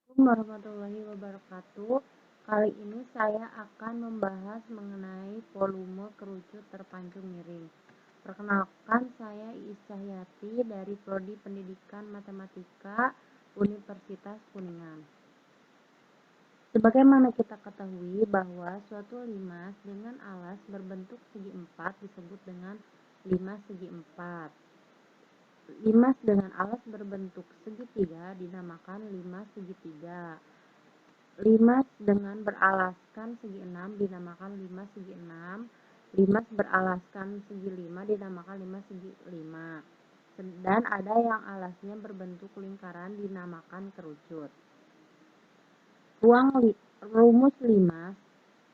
Assalamualaikum warahmatullahi wabarakatuh. Kali ini saya akan membahas mengenai volume kerucut terpancung miring. Perkenalkan, saya Iis Cahyati dari Prodi Pendidikan Matematika Universitas Kuningan. Sebagaimana kita ketahui bahwa suatu limas dengan alas berbentuk segi empat disebut dengan limas segi empat. Limas dengan alas berbentuk segitiga dinamakan limas segitiga. Limas dengan beralaskan segi 6 dinamakan limas segi 6. Limas beralaskan segi 5 dinamakan limas segi 5. Dan ada yang alasnya berbentuk lingkaran dinamakan kerucut. Rumus limas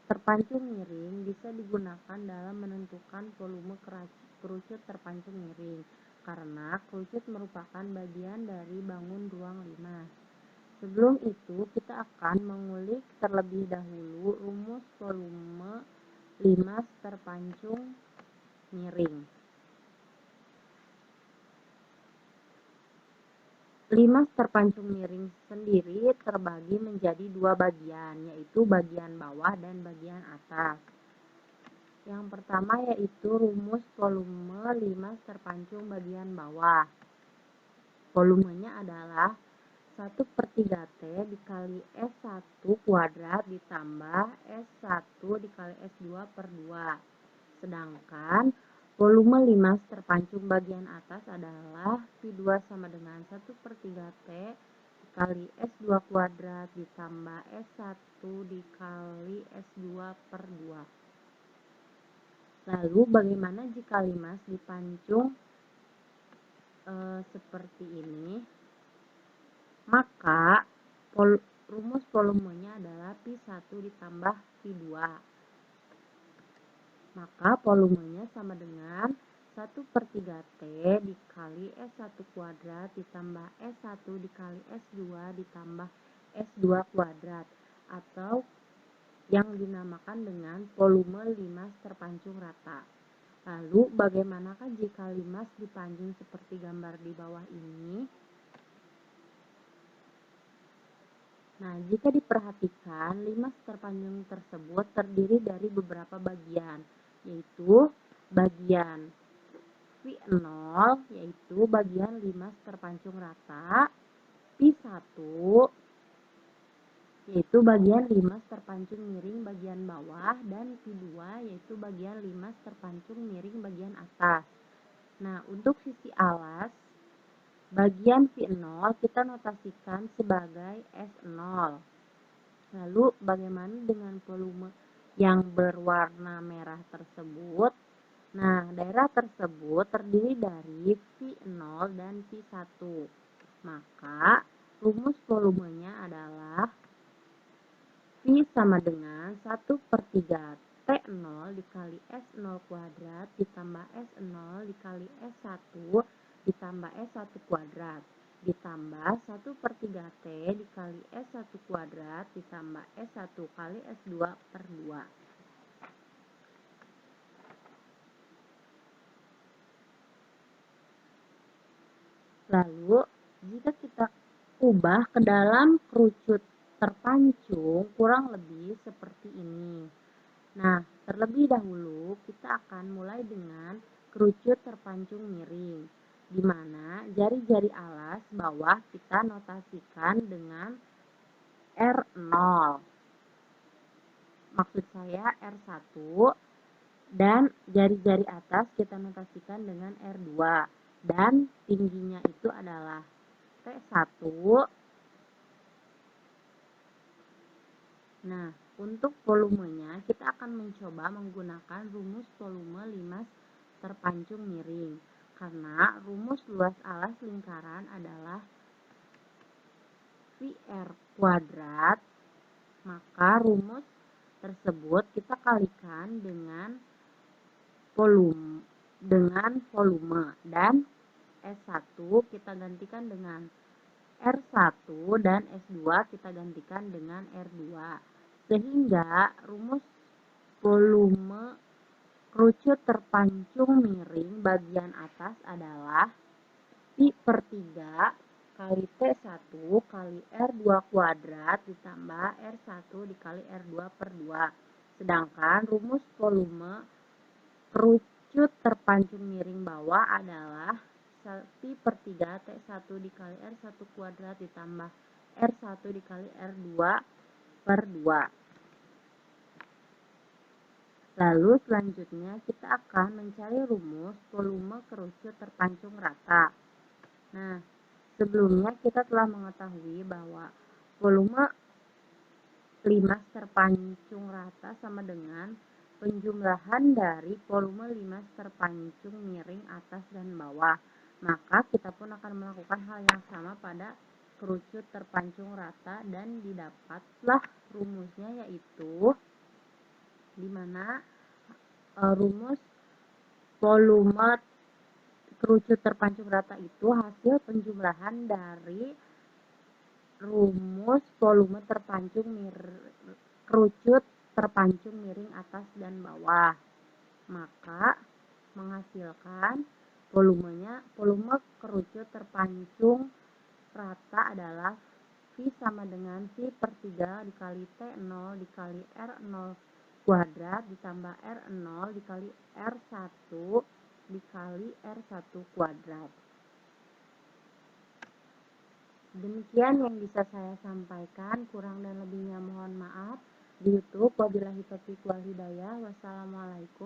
terpancung miring bisa digunakan dalam menentukan volume kerucut terpancung miring karena kerucut merupakan bagian dari bangun ruang limas. Sebelum itu, kita akan mengulik terlebih dahulu rumus volume limas terpancung miring. Limas terpancung miring sendiri terbagi menjadi dua bagian, yaitu bagian bawah dan bagian atas. Yang pertama yaitu rumus volume limas terpancung bagian bawah. Volumenya adalah 1/3T dikali S1 kuadrat ditambah S1 dikali S2 per 2. Sedangkan volume limas terpancung bagian atas adalah Q2 sama dengan 1/3T dikali S2 kuadrat ditambah S1 dikali S2 per 2. Lalu bagaimana jika limas dipancung seperti ini? Maka rumus volumenya adalah Pi1 ditambah Pi2. Maka volumenya sama dengan 1/3T dikali S1 kuadrat ditambah S1 dikali S2 ditambah S2 kuadrat atau yang dinamakan dengan volume limas terpancung rata. Lalu bagaimanakah jika limas dipancung seperti gambar di bawah ini? Nah, jika diperhatikan, limas terpancung tersebut terdiri dari beberapa bagian, yaitu bagian V0, yaitu bagian limas terpancung rata, P1, yaitu bagian limas terpancung miring bagian bawah, dan P2, yaitu bagian limas terpancung miring bagian atas. Nah, untuk sisi alas, bagian V0 kita notasikan sebagai S0. Lalu bagaimana dengan volume yang berwarna merah tersebut? Nah, daerah tersebut terdiri dari V0 dan V1. Maka rumus volumenya adalah V sama dengan 1/3T0 dikali S0 kuadrat ditambah S0 dikali S1 ditambah S1 kuadrat ditambah 1/3T dikali S1 kuadrat ditambah S1 kali S2 per 2. Lalu, jika kita ubah ke dalam kerucut terpancung, kurang lebih seperti ini. Nah, terlebih dahulu kita akan mulai dengan kerucut terpancung miring, di mana jari-jari alas bawah kita notasikan dengan R0. Maksud saya R1, dan jari-jari atas kita notasikan dengan R2. Dan tingginya itu adalah T1. Nah, untuk volumenya kita akan mencoba menggunakan rumus volume limas terpancung miring. Karena rumus luas alas lingkaran adalah VR kuadrat, maka rumus tersebut kita kalikan dengan volume dan S1 kita gantikan dengan R1 dan S2 kita gantikan dengan R2, sehingga rumus volume kerucut terpancung miring bagian atas adalah Pi/3 kali T1 kali R2 kuadrat ditambah R1 dikali R2 per 2. Sedangkan rumus volume kerucut terpancung miring bawah adalah pi per 3 T1 dikali R1 kuadrat ditambah R1 dikali R2 per 2. Lalu selanjutnya kita akan mencari rumus volume kerucut terpancung rata. Nah, sebelumnya kita telah mengetahui bahwa volume limas terpancung rata sama dengan penjumlahan dari volume limas terpancung miring atas dan bawah. Maka kita pun akan melakukan hal yang sama pada kerucut terpancung rata dan didapatlah rumusnya, yaitu di mana rumus volume kerucut terpancung rata itu hasil penjumlahan dari rumus volume kerucut terpancung miring atas dan bawah. Maka menghasilkan volume kerucut terpancung rata adalah V sama dengan V per 3 dikali T0 dikali R0 kuadrat ditambah R0 dikali R1 dikali R1 kuadrat. Demikian yang bisa saya sampaikan, kurang dan lebihnya mohon maaf. Di YouTube, wabillahi taufiq wal hidayah. Wassalamualaikum.